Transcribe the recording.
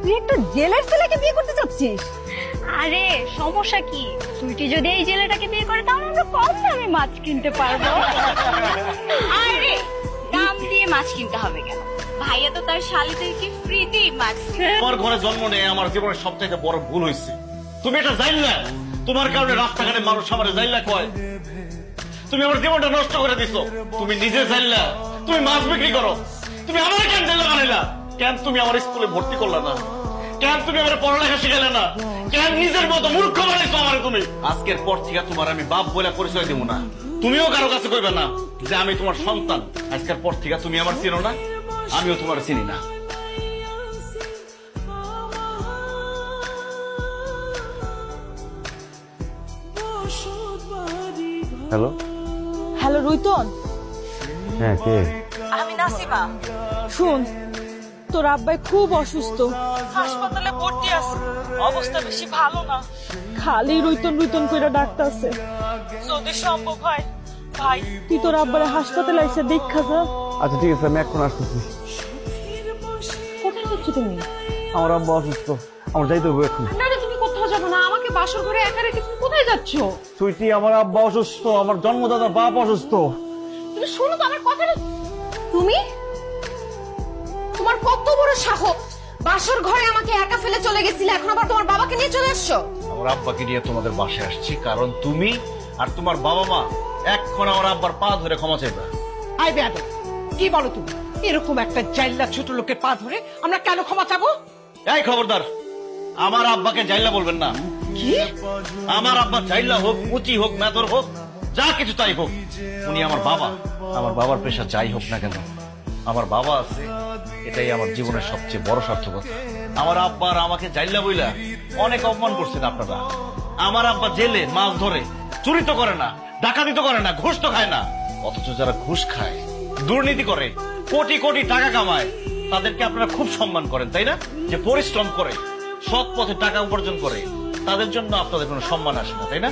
তুই একটা জেলের ছেলেকে বিয়ে করতে চাচ্ছিস? আরে সমস্যা কি, সুইটি যদি এই জেলেটাকে বিয়ে করে তাহলে আমরা কম দামে মাছ কিনতে পারবো। আরে দাম দিয়ে মাছ কিনতে হবে কেন, ভাইয়া তো তার শালিদেরকে ফ্রিতেই মাছ। আমার ঘরে জন্ম নেই আমার জীবনের সবথেকে বড় ভুল হয়েছে। তুমি এটা জানলা, তোমার কারণে রাস্তাঘাটে মানুষ আমার জানলা কয়। তুমি আমার জীবনটা নষ্ট করে দিছো। তুমি নিজে জানলা তুমি মাছ বিক্রি করো, তুমি আমার কেন জানলা বানাইলা? কেন তুমি আমার স্কুলে ভর্তি করলা না? কেন তুমি আমার পড়ালেখা শিখাইলে না? কেন নিজের মতো মূর্খ বানাইছো আমার? তুমি আজকের পর থেকে তোমার আমি বাপ বলে পরিচয় দিব না, তুমিও কারো কাছে কইবে না যে আমি তোমার সন্তান। আজকের পর থেকে তুমি আমার চিনো না, আমিও তোমার চিনি না। হ্যালো। হ্যালো রুইতন, হ্যাঁ কে? আমি নাসিমা। শুন, তোর আব্বাই খুব অসুস্থ, হাসপাতালে ভর্তি আছে, অবস্থা বেশি ভালো না। খালি রুইতন রুইতন কইরা ডাকতাছে। যদি সম্ভব হয় ভাই তুই তোর আব্বারে হাসপাতালে এসে দেখা যা। আচ্ছা ঠিক আছে, আমি এখন আসতেছি। কোথায় যাচ্ছ তুমি? আমার আব্বা অসুস্থ, আমার যাইতে হবে এখন। না না, তুমি কোথাও যাবো না, আমাকে বাসর ঘরে একা রেখে তুমি কোথায় যাচ্ছ? সুইটি, আমার আব্বা অসুস্থ, আমার জন্মদাতার বাপ অসুস্থ। তুমি শোনো তো আমার কথাটা। তুমি, তোমার কত বড় সাহস, বাসর ঘরে আমাকে একা ফেলে চলে গেছিলে, এখন আবার তোমার বাবাকে নিয়ে চলে আসছো। আমার আব্বাকে নিয়ে তোমাদের বাসায় আসছি কারণ তুমি আর তোমার বাবা মা এখন আমার আব্বার পা ধরে ক্ষমা চাইবে। আই বেয়াদ, কি বলো তুমি? এরকম একটা জাইল্লা ছোট লোকের পা ধরে আমরা কেন ক্ষমা চাবো? এই খবরদার, আমার আব্বাকে জাইল্লা বলবেন না। কি? আমার আব্বা জাইল্লা হোক, মুচি হোক, মেথর হোক, যা কিছু তাই হোক, উনি আমার বাবা। আমার বাবার পেশা যাই হোক না কেন, আমার বাবা আছে, এটাই আমার জীবনের সবচেয়ে বড় সার্থকতা। আমার আব্বা আর আমাকে জাইল্লা বইলা অনেক অপমান করছেন আপনারা। আমার আব্বা জেলে মাছ ধরে, চুরি তো করে না, ডাকাতি তো করে না, ঘুষ তো খায় না, অথচ যারা ঘুষ খায়, দুর্নীতি করে, কোটি কোটি টাকা কামায়, তাদেরকে আপনারা খুব সম্মান করেন, তাই না? যে পরিশ্রম করে, সৎ পথে টাকা উপার্জন করে, তাদের জন্য আপনাদের কোনো সম্মান আসে না, তাই না?